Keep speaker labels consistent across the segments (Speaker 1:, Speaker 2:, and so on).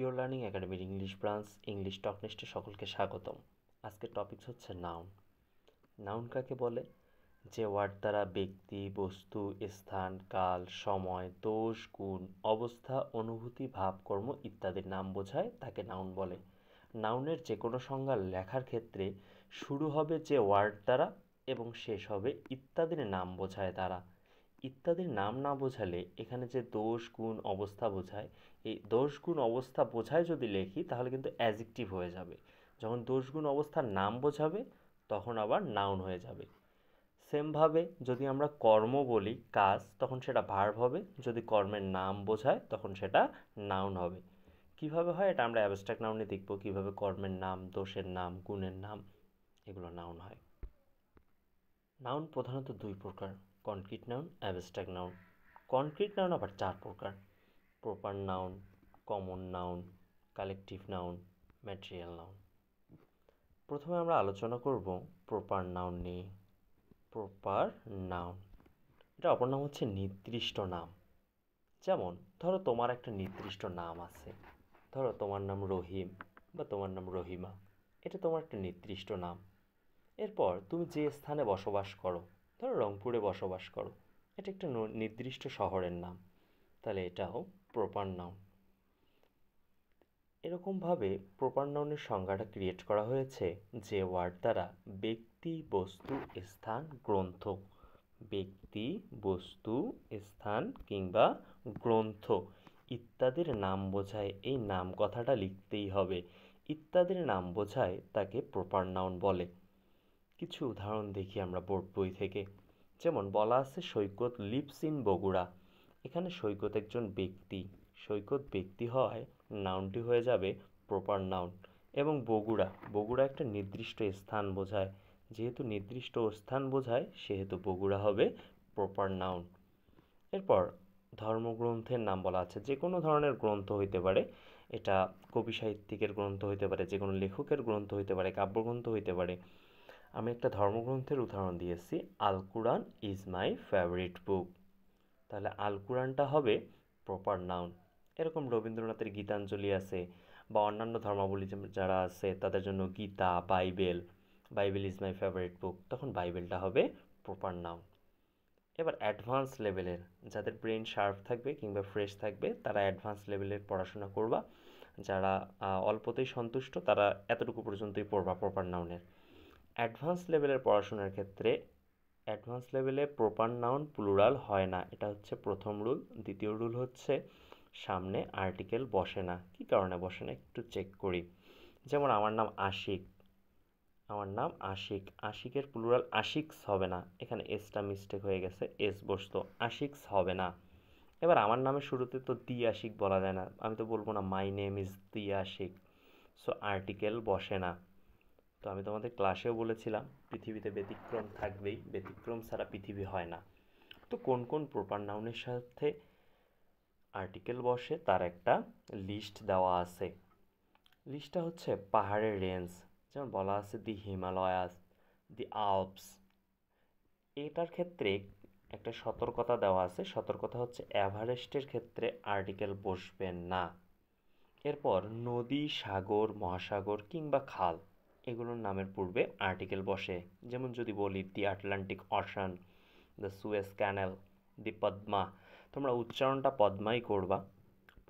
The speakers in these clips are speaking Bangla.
Speaker 1: পিওর লার্নিং একাডেমির ইংলিশ ব্রাঞ্চ ইংলিশ টকনেস্টে সকলকে স্বাগতম। আজকের টপিক হচ্ছে নাউন। নাউন কাকে বলে? যে ওয়ার্ড দ্বারা ব্যক্তি, বস্তু, স্থান, কাল, সময়, দোষ, গুণ, অবস্থা, অনুভূতি, ভাব, কর্ম ইত্যাদির নাম বোঝায় তাকে নাউন বলে। নাউনের যে কোনো সংজ্ঞা লেখার ক্ষেত্রে শুরু হবে যে ওয়ার্ড দ্বারা এবং শেষ হবে ইত্যাদির নাম বোঝায় তারা। ইত্যাদির নাম না বোঝালে এখানে যে দোষ, গুণ, অবস্থা বোঝায়, এই দোষ, গুণ, অবস্থা বোঝায় যদি লিখি তাহলে কিন্তু অ্যাজেক্টিভ হয়ে যাবে। যখন দোষ, গুণ, অবস্থার নাম বোঝাবে তখন আবার নাউন হয়ে যাবে। সেমভাবে যদি আমরা কর্ম বলি, কাজ, তখন সেটা ভার্ব হবে। যদি কর্মের নাম বোঝায় তখন সেটা নাউন হবে। কিভাবে হয় এটা আমরা অ্যাবস্ট্রাক্ট নাউনে দেখব, কিভাবে কর্মের নাম, দোষের নাম, গুণের নাম এগুলো নাউন হয়। নাউন প্রধানত দুই প্রকার: concrete noun, abstract noun. Concrete noun আবার চার প্রকার: proper noun, common noun, collective noun, material noun. প্রথমে আমরা আলোচনা করব প্রপার নাউন নিয়ে। প্রপার নাউন এটা অপর নাম হচ্ছে নির্দিষ্ট নাম। যেমন ধরো তোমার একটা নির্দিষ্ট নাম আছে, ধরো তোমার নাম রহিম বা তোমার নাম রহিমা, এটা তোমার একটা নির্দিষ্ট নাম। এরপর তুমি যে স্থানে বসবাস করো, ধরো রংপুরে বসবাস করো, এটা একটা নির্দিষ্ট শহরের নাম, তাহলে এটাও প্রপার নাউন। এরকমভাবে প্রপার নাউনের সংজ্ঞাটা ক্রিয়েট করা হয়েছে যে ওয়ার্ড দ্বারা ব্যক্তি, বস্তু, স্থান, গ্রন্থ, ব্যক্তি, বস্তু, স্থান কিংবা গ্রন্থ ইত্যাদির নাম বোঝায়। এই নাম কথাটা লিখতেই হবে। ইত্যাদির নাম বোঝায় তাকে প্রপার নাউন বলে। কিছু উদাহরণ দেখি আমরা বোর্ড বই থেকে। যেমন বলা আছে সৈকত লিভস ইন বগুড়া। এখানে সৈকত একজন ব্যক্তি, সৈকত ব্যক্তি হওয়ায় নাউনটি হয়ে যাবে প্রপার নাউন। এবং বগুড়া, বগুড়া একটা নির্দিষ্ট স্থান বোঝায়, যেহেতু নির্দিষ্ট স্থান বোঝায় সেহেতু বগুড়া হবে প্রপার নাউন। এরপর ধর্মগ্রন্থের নাম বলা আছে, যে কোনো ধরনের গ্রন্থ হইতে পারে, এটা কবি সাহিত্যিকের গ্রন্থ হইতে পারে, যে কোনো লেখকের গ্রন্থ হইতে পারে, কাব্যগ্রন্থ হইতে পারে। আমি একটা ধর্মগ্রন্থের উদাহরণ দিয়েছি, আল কুরআন ইজ মাই ফেভারিট বুক, তাহলে আল কুরআনটা হবে প্রপার নাউন। এরকম রবীন্দ্রনাথের গীতাঞ্জলি আছে, বা অন্যান্য ধর্মাবলী যারা আছে তাদের জন্য Gita, Bible, Bible is my favourite বুক, তখন বাইবেলটা হবে প্রপার নাউন। এবার অ্যাডভান্স লেভেলের, যাদের ব্রেন শার্প থাকবে কিংবা ফ্রেশ থাকবে তারা অ্যাডভান্স লেভেলের পড়াশোনা করবা। যারা অল্পতেই সন্তুষ্ট তারা এতটুকু পর্যন্তই পড়বা প্রপার নাউনের। অ্যাডভান্স লেভেলের পড়াশোনার ক্ষেত্রে অ্যাডভান্স লেভেলে প্রপার নাউন প্লুরাল হয় না, এটা হচ্ছে প্রথম রুল। দ্বিতীয় রুল হচ্ছে সামনে আর্টিকেল বসে না। কী কারণে বসে না একটু চেক করি। যেমন আমার নাম আশিক, আমার নাম আশিক, আশিকের প্লুরাল আশিকস হবে না, এখানে এসটা মিস্টেক হয়ে গেছে, এস বসতো, আশিকস হবে না। এবার আমার নামের শুরুতে তো দি আশিক বলা যায় না, আমি তো বলবো না my name is the Ashiq, so article বসে না। তো আমি তোমাদের ক্লাসেও বলেছিলাম পৃথিবীতে ব্যতিক্রম থাকবেই, ব্যতিক্রম ছাড়া পৃথিবী হয় না। তো কোন কোন প্রপার নাউনের সাথে আর্টিকেল বসে তার একটা লিস্ট দেওয়া আছে। লিস্টটা হচ্ছে পাহাড়ের রেঞ্জ, যেমন বলা আছে দি হিমালয়াস, দি আল্পস। এটার ক্ষেত্রে একটা সতর্কতা দেওয়া আছে, সতর্কতা হচ্ছে এভারেস্টের ক্ষেত্রে আর্টিকেল বসবে না। এরপর নদী, সাগর, মহাসাগর কিংবা খাল এগুলোর নামের পূর্বে আর্টিকেল বসে। যেমন যদি বলি the Atlantic Ocean, the Suez Canal, the Padma, তোমরা উচ্চারণটা পদ্মাই করবা,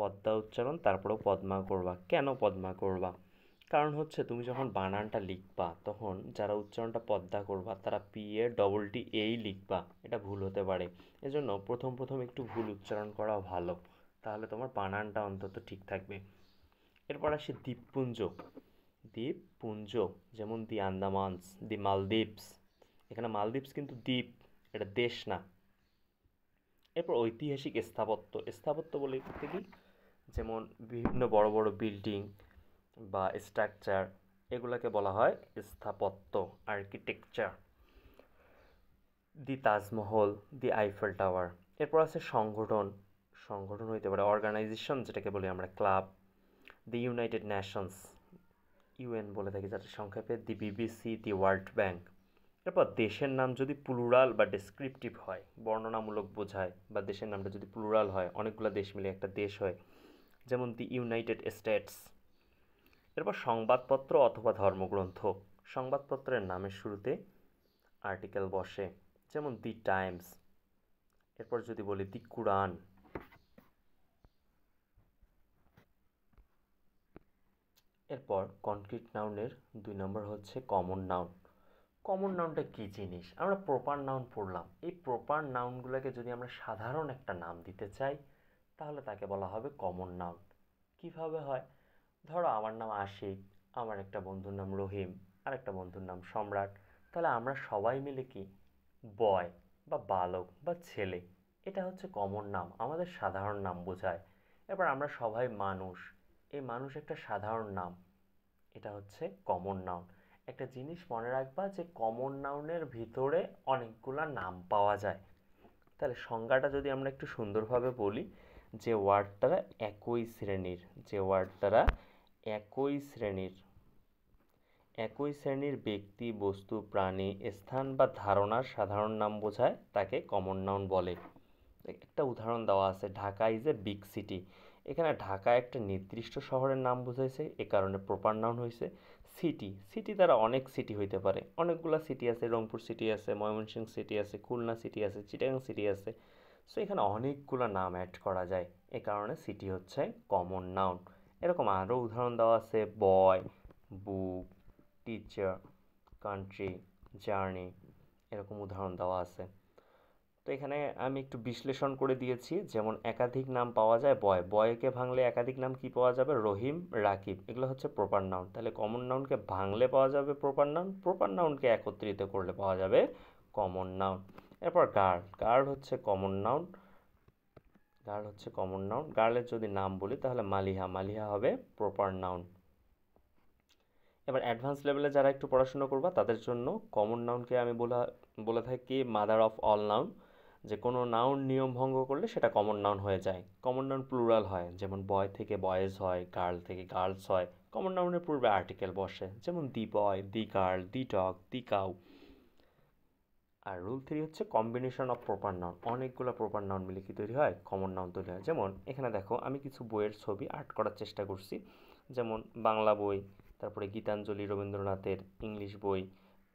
Speaker 1: পদ্মা উচ্চারণ তারপরেও পদ্মা করবা। কেন পদ্মা করবা? কারণ হচ্ছে তুমি যখন বানানটা লিখবা তখন যারা উচ্চারণটা পদ্মা করবা তারা পি এ ডবল টি এই লিখবা, এটা ভুল হতে পারে। এজন্য প্রথম প্রথম একটু ভুল উচ্চারণ করা ভালো, তাহলে তোমার বানানটা অন্তত ঠিক থাকবে। এরপর আসি দ্বীপপুঞ্জ। দ্বীপপুঞ্জ যেমন দি আন্দামানস, দি মালদ্বীপস। এখানে মালদ্বীপস কিন্তু দ্বীপ, এটা দেশ না। এরপর ঐতিহাসিক স্থাপত্য। স্থাপত্য বলতে কি, যেমন বিভিন্ন বড় বড় বিল্ডিং বা স্ট্রাকচার, এগুলোকে বলা হয় স্থাপত্য, আর্কিটেকচার। দি তাজমহল, দি আইফেল টাওয়ার। এরপর আছে সংগঠন। সংগঠন হইতে পারে অর্গানাইজেশন, যেটাকে বলি আমরা club. The United Nations, UN বলে থাকি যাতে সংক্ষেপে, দি বিবিসি, দি ওয়ার্ল্ড ব্যাংক। এরপর দেশের নাম যদি প্লুরাল বা ডেসক্রিপটিভ হয়, বর্ণনামূলক বোঝায়, বা দেশের নামটা যদি প্লুরাল হয়, অনেকগুলো দেশ মিলে একটা দেশ হয়, যেমন দি ইউনাইটেড স্টেটস। এরপর সংবাদপত্র অথবা ধর্মগ্রন্থ। সংবাদপত্রের নামের শুরুতে আর্টিকেল বসে, যেমন দি টাইমস। এরপর যদি বলি দি কুরআন। এরপর কনক্রিট নাউনের 2 নম্বর হচ্ছে কমন নাউন। কমন নাউনটা কী জিনিস? আমরা প্রপার নাউন পড়লাম। এই প্রপার নাউনগুলোকে যদি আমরা সাধারণ একটা নাম দিতে চাই তাহলে তাকে বলা হবে কমন নাউন। কিভাবে হয়? ধরো আমার নাম আশিক, আমার একটা বন্ধুর নাম রহিম, আর একটা বন্ধুর নাম সম্রাট। তাহলে আমরা সবাই মিলে কি বয় বা বালক বা ছেলে, এটা হচ্ছে কমন নাম, আমাদের সাধারণ নাম বোঝায়। এবার আমরা সবাই মানুষ, এই মানুষ একটা সাধারণ নাম, এটা হচ্ছে কমন নাউন। একটা জিনিস মনে রাখবা যে কমন নাউনের ভিতরে অনেকগুলা নাম পাওয়া যায়। তাহলে সংজ্ঞাটা যদি আমরা একটু সুন্দরভাবে বলি, যে ওয়ার্ডটারা একই শ্রেণীর, যে ওয়ার্ডটারা একই শ্রেণীর ব্যক্তি, বস্তু, প্রাণী, স্থান বা ধারণার সাধারণ নাম বোঝায় তাকে কমন নাউন বলে। একটা উদাহরণ দেওয়া আছে, Dhaka is a big city. এখানে ঢাকা একটা নির্দিষ্ট শহরের নাম বোঝাইছে, এ কারণে প্রপার নাউন হয়েছে। সিটি, সিটি দ্বারা অনেক সিটি হইতে পারে, অনেকগুলা সিটি আছে, রংপুর সিটি আছে, ময়মনসিংহ সিটি আছে, খুলনা সিটি আছে, চিটাগাং সিটি আছে। সো এখানে অনেকগুলো নাম অ্যাড করা যায়, এ কারণে সিটি হচ্ছে কমন নাউন। এরকম আরও উদাহরণ দেওয়া আছে, বয়, বুক, টিচার, কান্ট্রি, জার্নি, এরকম উদাহরণ দেওয়া আছে। তো এখানে আমি একটু বিশ্লেষণ করে দিয়েছি, যেমন একাধিক নাম পাওয়া যায় বয়, বয়কে ভাঙলে একাধিক নাম কি পাওয়া যাবে? রহিম, রাকিব, এগুলো হচ্ছে প্রপার নাউন। তাহলে কমন নাউনকে ভাঙলে পাওয়া যাবে প্রপার নাউন, প্রপার নাউনকে একত্রিত করলে পাওয়া যাবে কমন নাউন। এরপর গার্ল, গার্ল হচ্ছে কমন নাউন, গার্লের যদি নাম বলি তাহলে মালিহা, মালিহা হবে প্রপার নাউন। এবার অ্যাডভান্স লেভেলে যারা একটু পড়াশোনা করবা তাদের জন্য কমন নাউনকে আমি বলে থাকি মাদার অফ অল নাউন। যে কোনো নাউন নিয়ম ভঙ্গ করলে সেটা কমন নাউন হয়ে যায়। কমন নাউন প্লুরাল হয়, যেমন বয় থেকে বয়েজ হয়, গার্ল থেকে গার্লস হয়। কমন নাউনের পূর্বে আর্টিকেল বসে, যেমন the boy, the girl, the dog, the cow. আর রুল 3 হচ্ছে কম্বিনেশন অফ প্রপার নাউন। অনেকগুলো প্রপার নাউন মিলে কি তৈরি হয়? কমন নাউন তৈরি হয়। যেমন এখানে দেখো আমি কিছু বইয়ের ছবি আর্ট করার চেষ্টা করছি, যেমন বাংলা বই, তারপরে গীতাঞ্জলি রবীন্দ্রনাথের, ইংলিশ বই,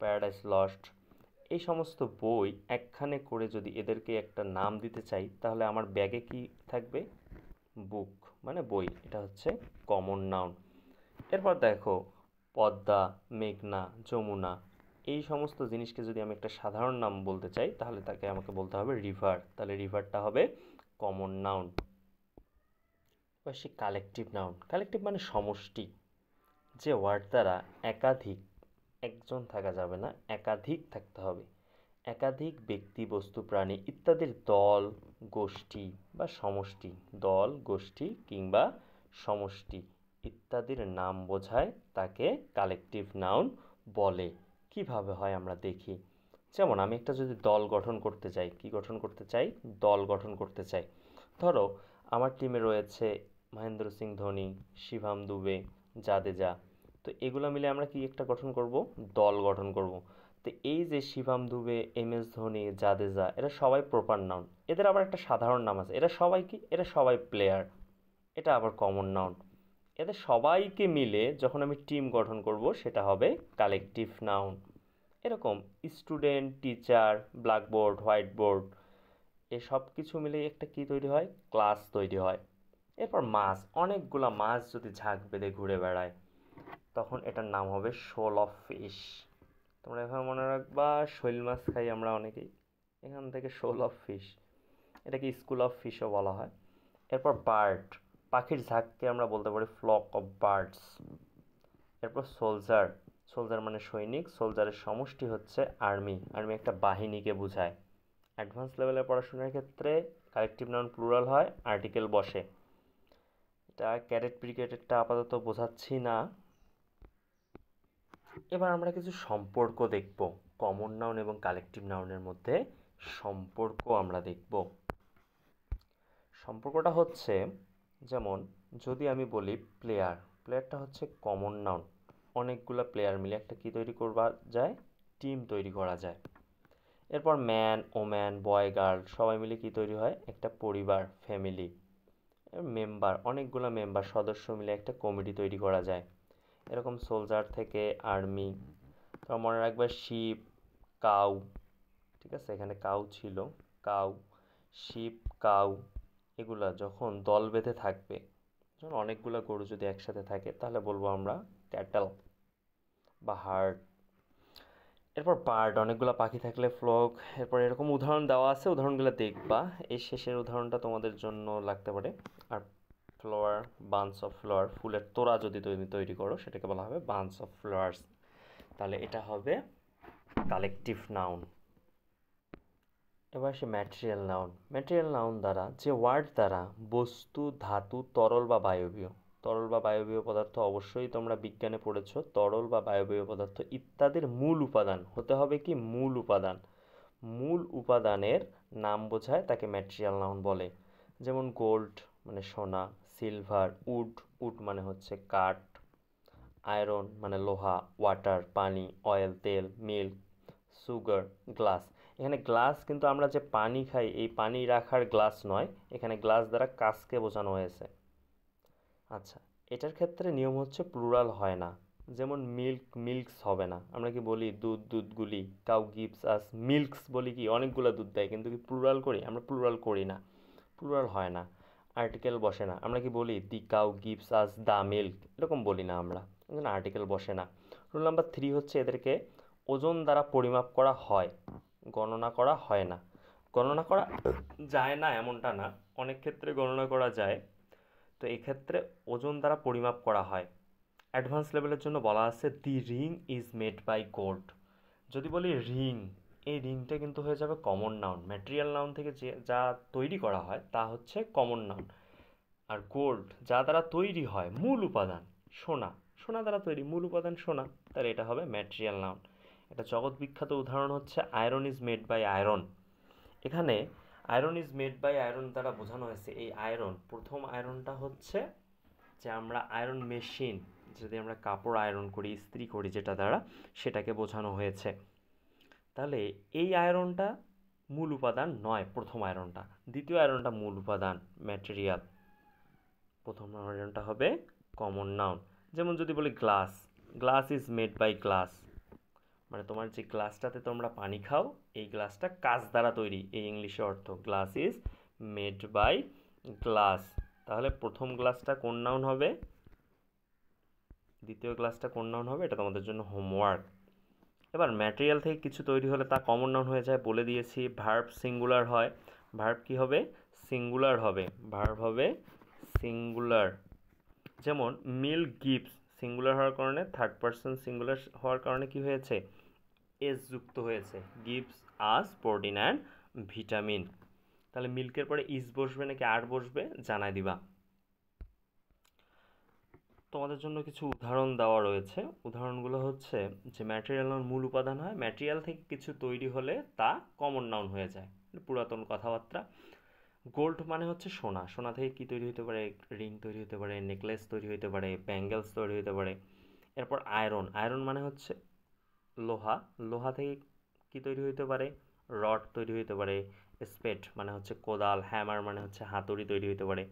Speaker 1: প্যারাডাইস লস্ট। এই সমস্ত বই একখানে করে যদি এদেরকে একটা নাম দিতে চাই তাহলে আমার ব্যাগে কি থাকবে? বুক, মানে বই, এটা হচ্ছে কমন নাউন। এরপর দেখো পদ্মা, মেঘনা, যমুনা, এই সমস্ত জিনিসকে যদি আমি একটা সাধারণ নাম বলতে চাই তাহলে তাকে আমাকে বলতে হবে রিভার, তাহলে রিভারটা হবে কমন নাউন। এবার সে কালেকটিভ নাউন। কালেকটিভ মানে সমষ্টি, যে ওয়ার্ড দ্বারা একাধিক, একজন থাকা যাবে না, একাধিক থাকতে হবে, একাধিক ব্যক্তি, বস্তু, প্রাণী ইত্যাদির দল, গোষ্ঠী বা সমষ্টি, দল, গোষ্ঠী কিংবা সমষ্টি ইত্যাদির নাম বোঝায় তাকে কালেকটিভ নাউন বলে। কিভাবে হয় আমরা দেখি। যেমন আমি একটা যদি দল গঠন করতে চাই, কি গঠন করতে চাই? দল গঠন করতে চাই। ধরো আমার টিমে রয়েছে মহেন্দ্র সিং ধোনি, শিভাম দুবে, জাদেজা। তো এগুলো মিলে আমরা কি একটা গঠন করব? দল গঠন করব। তো এই যে শিভাম দুবে, এম এস ধোনি, জাদেজা, এরা সবাই প্রপার নাউন। এদের আবার একটা সাধারণ নাম আছে, এরা সবাই কি? এরা সবাই প্লেয়ার, এটা আবার কমন নাউন। এদের সবাইকে মিলে যখন আমি টিম গঠন করব সেটা হবে কালেকটিভ নাউন। এরকম student, teacher, blackboard, white board, এসব কিছু মিলে একটা কি তৈরি হয়? ক্লাস তৈরি হয়। এরপর মাছ, অনেকগুলা মাছ যদি ঝাঁক বেঁধে ঘুরে বেড়ায় তখন এটার নাম হবে শোল অফ ফিশ। তোমরা এভাবে মনে রাখবা, শৈল মাছ খাই আমরা অনেকেই, এখান থেকে শোল অফ ফিশ, এটাকে স্কুল অফ ফিশও বলা হয়। এরপর বার্ড, পাখির ঝাঁককে আমরা বলতে পারি ফ্লক অফ বার্ডস। এরপর সোলজার, সোলজার মানে সৈনিক, সোলজারের সমষ্টি হচ্ছে আর্মি, আর্মি একটা বাহিনীকে বোঝায়। অ্যাডভান্স লেভেলের পড়াশোনার ক্ষেত্রে কালেকটিভ নাউন প্লুরাল হয়, আর্টিকেল বসে। এটা ক্যাডেট ব্রিগেডেরটা আপাতত বোঝাচ্ছি না। এবার আমরা কিছু সম্পর্ক দেখব, কমন নাউন এবং কালেকটিভ নাউনের মধ্যে সম্পর্ক আমরা দেখব। সম্পর্কটা হচ্ছে, যেমন যদি আমি বলি প্লেয়ার, প্লেয়ারটা হচ্ছে কমন নাউন, অনেকগুলো প্লেয়ার মিলে একটা কি তৈরি করা যায়? টিম তৈরি করা যায়। এরপর ম্যান, ওম্যান, বয়, গার্ল সবাই মিলে কি তৈরি হয়? একটা পরিবার, ফ্যামিলি। মেম্বার, অনেকগুলো মেম্বার সদস্য মিলে একটা কমিটি তৈরি করা যায়। এরকম সোলজার থেকে আর্মি। তো মনে রাখবে শিপ, কাউ, ঠিক আছে, এখানে কাউ ছিল, কাউ, শিপ, কাউ, এগুলা যখন দল বেঁধে থাকবে, যখন অনেকগুলো গরু যদি একসাথে থাকে তাহলে বলবো আমরা ক্যাটল বা হার্ড। এরপর বার্ড, অনেকগুলো পাখি থাকলে ফ্লক। এরপর এরকম উদাহরণ দেওয়া আছে, উদাহরণগুলো দেখবা। এই শেষের উদাহরণটা তোমাদের জন্য লাগতে পারে। আর ফ্লাওয়ার, বান্স অফ ফ্লাওয়ার, ফুলের তোড়া যদি তুমি তৈরি করো সেটাকে বলা হবে বান্স অফ ফ্লাওয়ার্স। তাহলে এটা হবে কালেকটিভ নাউন। এবার আসে ম্যাটেরিয়াল নাউন। ম্যাটেরিয়াল নাউন দ্বারা, যে ওয়ার্ড দ্বারা বস্তু, ধাতু, তরল বা বায়বীয়, তরল বা বায়বীয় পদার্থ অবশ্যই তোমরা বিজ্ঞানে পড়েছো, তরল বা বায়বীয় পদার্থ ইত্যাদির মূল উপাদান হতে হবে কি মূল উপাদান, মূল উপাদানের নাম বোঝায় তাকে ম্যাটেরিয়াল নাউন বলে। যেমন গোল্ড মানে সোনা, সিলভার, উড, উড মানে হচ্ছে কাঠ, আয়রন মানে লোহা, ওয়াটার পানি, অয়েল তেল, মিল্ক, সুগার, গ্লাস। এখানে গ্লাস কিন্তু আমরা যে পানি খাই এই পানি রাখার গ্লাস নয়, এখানে গ্লাস দ্বারা কাচকে বোঝানো হয়েছে। আচ্ছা, এটার ক্ষেত্রে নিয়ম হচ্ছে প্লুরাল হয় না। যেমন মিল্ক, মিল্কস হবে না। আমরা কি বলি দুধ, দুধগুলি, কাউ গিভস আস মিল্কস, বলি কি অনেকগুলো দুধ দেয়, কিন্তু কি প্লুরাল করি? আমরা প্লুরাল করি না, প্লুরাল হয় না। আর্টিকেল বসে না, আমরা কি বলি the cow gives us the milk, এরকম বলি না আমরা, এখানে আর্টিকেল বসে না। রুল নাম্বার 3 হচ্ছে এদেরকে ওজন দ্বারা পরিমাপ করা হয়, গণনা করা হয় না। গণনা করা যায় না এমনটা না, অনেক ক্ষেত্রে গণনা করা যায়। তো এক্ষেত্রে ওজন দ্বারা পরিমাপ করা হয়। অ্যাডভান্স লেভেলের জন্য বলা আছে the ring is made by gold. যদি বলি রিং, এই রিংটা কিন্তু হয়ে যাবে কমন নাউন। ম্যাটেরিয়াল নাউন থেকে যে যা তৈরি করা হয় তা হচ্ছে কমন নাউন। আর গোল্ড যা দ্বারা তৈরি হয়, মূল উপাদান সোনা, সোনা দ্বারা তৈরি, মূল উপাদান সোনা, তাহলে এটা হবে ম্যাটেরিয়াল নাউন। এটা জগৎ বিখ্যাত উদাহরণ হচ্ছে iron is made by iron. এখানে iron is made by iron দ্বারা বোঝানো হয়েছে এই আয়রন, প্রথম আয়রনটা হচ্ছে যে আমরা আয়রন মেশিন, যদি আমরা কাপড় আয়রন করি, ইস্ত্রি করি যেটা দ্বারা, সেটাকে বোঝানো হয়েছে। তাহলে এই আয়রনটা মূল উপাদান নয়, প্রথম আয়রনটা। দ্বিতীয় আয়রনটা মূল উপাদান, ম্যাটেরিয়াল। প্রথম আয়রনটা হবে কমন নাউন। যেমন যদি বলি glass, glass is made by glass, মানে তোমার যে গ্লাসটাতে তোমরা পানি খাও এই গ্লাসটা কাঁচ দ্বারা তৈরি, এই ইংলিশে অর্থ glass is made by glass. তাহলে প্রথম গ্লাসটা কোন নাউন হবে, দ্বিতীয় গ্লাসটা কোন নাউন হবে, এটা তোমাদের জন্য হোমওয়ার্ক। এবার ম্যাটেরিয়াল থেকে কিছু তৈরি হলে তা কমন নাউন হয়ে যায়, বলে দিয়েছি। ভার্ব সিঙ্গুলার হয়, ভার্ব কি হবে, সিঙ্গুলার হবে, ভার্ব হবে সিঙ্গুলার। যেমন মিল্ক গিভস, সিঙ্গুলার হওয়ার কারণে, থার্ড পারসন সিঙ্গুলার হওয়ার কারণে কি হয়েছে, এস যুক্ত হয়েছে, gives us protein and vitamin. তাহলে মিল্কের পরে ইস বসবে নাকি আর বসবে জানাই দিবা। তোমাদের জন্য কিছু উদাহরণ দেওয়া রয়েছে। উদাহরণগুলো হচ্ছে যে ম্যাটেরিয়াল নাউন মূল উপাদান হয়, ম্যাটেরিয়াল থেকে কিছু তৈরি হলে তা কমন নাউন হয়ে যায়, পুরাতন কথাবার্তা। গোল্ড মানে হচ্ছে সোনা, সোনা থেকে কি তৈরি হতে পারে, রিং তৈরি হতে পারে, নেকলেস তৈরি হতে পারে, ব্যাঙ্গেলস তৈরি হতে পারে। এরপর আয়রন, আয়রন মানে হচ্ছে লোহা, লোহা থেকে কি তৈরি হতে পারে, রড তৈরি হতে পারে। স্পেড মানে হচ্ছে কোদাল, হ্যামার মানে হচ্ছে হাতুড়ি তৈরি হতে পারে।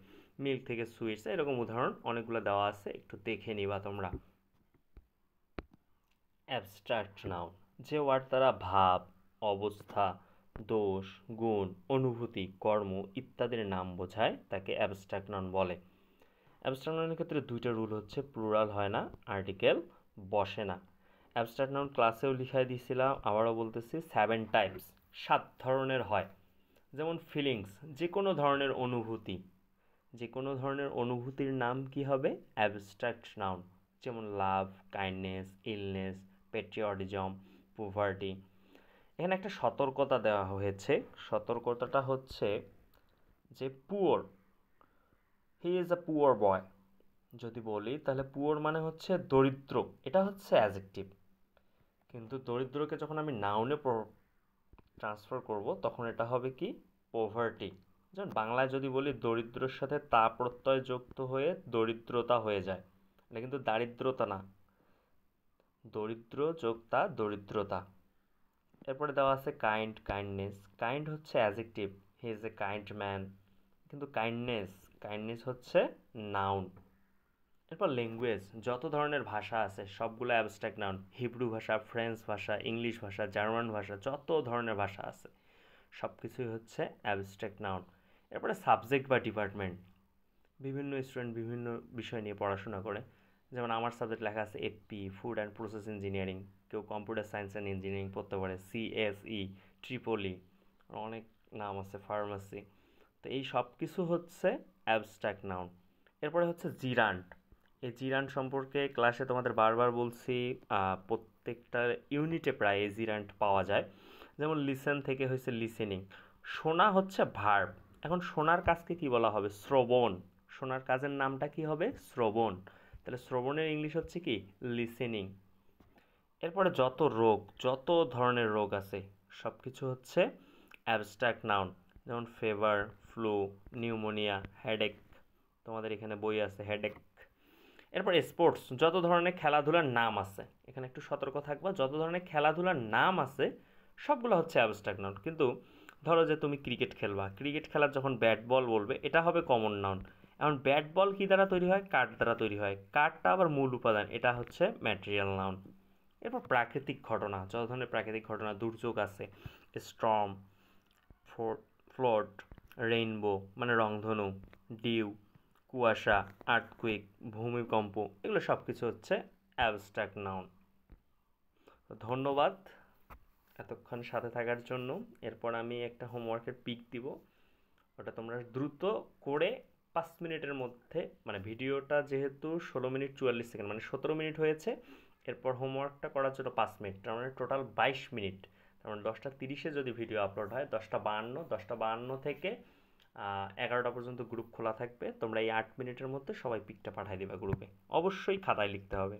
Speaker 1: মিল্ক থেকে সুইটস, এরকম উদাহরণ অনেকগুলো দেওয়া আছে, একটু দেখে নিবা তোমরা। অ্যাবস্ট্রাক্ট নাউন, যে ওয়ার্ড দ্বারা ভাব, অবস্থা, দোষ, গুণ, অনুভূতি, কর্ম ইত্যাদির নাম বোঝায় তাকে অ্যাবস্ট্রাক্ট নাউন বলে। অ্যাবস্ট্রাক্ট নাউনের ক্ষেত্রে দুইটা রুল হচ্ছে, প্লুরাল হয় না, আর্টিকেল বসে না। অ্যাবস্ট্রাক্ট নাউন ক্লাসেও লিখাই দিয়েছিলাম, আবারও বলতেছি 7 টাইপস, 7 ধরনের হয়। যেমন ফিলিংস, যে কোনো ধরনের অনুভূতি, যে কোনো ধরনের অনুভূতির নাম কি হবে, অ্যাবস্ট্রাক্ট নাউন। যেমন love, kindness, illness, patriotism, poverty. এখানে একটা সতর্কতা দেওয়া হয়েছে, সতর্কতাটা হচ্ছে যে poor, he is a poor boy, যদি বলি তাহলে পুয়ার মানে হচ্ছে দরিদ্র, এটা হচ্ছে অ্যাজেক্টিভ। কিন্তু দরিদ্রকে যখন আমি নাউনে ট্রান্সফার করব তখন এটা হবে কি, পোভার্টি। যেমন বাংলায় যদি বলি দরিদ্রর সাথে তা প্রত্যয় যুক্ত হয়ে দরিদ্রতা হয়ে যায়, এটা কিন্তু দারিদ্রতা না, দরিদ্র যোগ তা দরিদ্রতা। এরপরে দেওয়া আছে কাইন্ড, কাইন্ডনেস, কাইন্ড হচ্ছে adjective, he is a kind man. কিন্তু কাইন্ডনেস, কাইন্ডনেস হচ্ছে নাউন। এরপর ল্যাঙ্গুয়েজ, যত ধরনের ভাষা আছে সবগুলো অ্যাবস্ট্রাক্ট নাউন। হিব্রু ভাষা, ফ্রেঞ্চ ভাষা, ইংলিশ ভাষা, জার্মান ভাষা, যত ধরনের ভাষা আছে সব কিছুই হচ্ছে অ্যাবস্ট্রাক্ট নাউন। এরপরে সাবজেক্ট বা ডিপার্টমেন্ট, বিভিন্ন স্টুডেন্ট বিভিন্ন বিষয় নিয়ে পড়াশোনা করে। যেমন আমার সাবজেক্ট লেখা আছে FP, food and process engineering. কেউ কম্পিউটার সায়েন্স অ্যান্ড ইঞ্জিনিয়ারিং পড়তে পারে, সিএসই, ট্রিপলি, অনেক নাম আছে, ফার্মাসি। তো এই সব কিছু হচ্ছে অ্যাবস্ট্রাক্ট নাউন। এরপরে হচ্ছে জিরান্ট। এই জিরান্ট সম্পর্কে ক্লাসে তোমাদের বারবার বলছি, প্রত্যেকটা ইউনিটে প্রায় এই জিরান্ট পাওয়া যায়। যেমন লিসেন থেকে হয়েছে লিসেনিং। শোনা হচ্ছে ভার্ব। এখন শোনার কাজকে কি বলা হবে? শ্রবণ। শোনার কাজের নামটা কি হবে? শ্রবণ। তাহলে শ্রবণের ইংলিশ হচ্ছে কি? লিসেনিং। এরপরে যত ধরনের রোগ আছে সব কিছু হচ্ছে অ্যাবস্ট্রাক্ট নাউন। যেমন ফিভার, ফ্লু, নিউমোনিয়া, হেডেক। তোমাদের এখানে বই আছে হেডেক। এরপর স্পোর্টস, যত ধরনের খেলাধুলার নাম আছে, এখানে একটু সতর্ক থাকবা, যত ধরনের খেলাধুলার নাম আছে সবগুলো হচ্ছে অ্যাবস্ট্রাক্ট নাউন। কিন্তু ধরো যে তুমি ক্রিকেট খেলবা, ক্রিকেট খেলার যখন ব্যাট বল বলবে এটা হবে কমন নাউন। এখন ব্যাট বল কী দ্বারা তৈরি হয়? কাঠ দ্বারা তৈরি হয়। কাঠটা আবার মূল উপাদান, এটা হচ্ছে ম্যাটেরিয়াল নাউন। এরপর প্রাকৃতিক ঘটনা, যত ধরনের প্রাকৃতিক ঘটনা, দুর্যোগ আছে, স্টর্ম, ফ্লড, রেইনবো মানে রংধনু, ডিউ, কুয়াশা, আর্থকুইক, ভূমিকম্প, এগুলো সব কিছু হচ্ছে অ্যাবস্ট্রাক্ট নাউন। ধন্যবাদ এতক্ষণ সাথে থাকার জন্য। এরপর আমি একটা হোমওয়ার্কের পিক দিব, ওটা তোমরা দ্রুত করে 5 মিনিটের মধ্যে, মানে ভিডিওটা যেহেতু 16 মিনিট 44 সেকেন্ড, মানে 17 মিনিট হয়েছে, এরপর হোমওয়ার্কটা করার জন্য 5 মিনিট, তার মানে টোটাল 22 মিনিট। তার মানে 10টা 30-এ যদি ভিডিও আপলোড হয়, 10টা 52 থেকে 11টা পর্যন্ত গ্রুপ খোলা থাকবে। তোমরা এই 8 মিনিটের মধ্যে সবাই পিকটা পাঠিয়ে দিবা গ্রুপে, অবশ্যই খাতায় লিখতে হবে।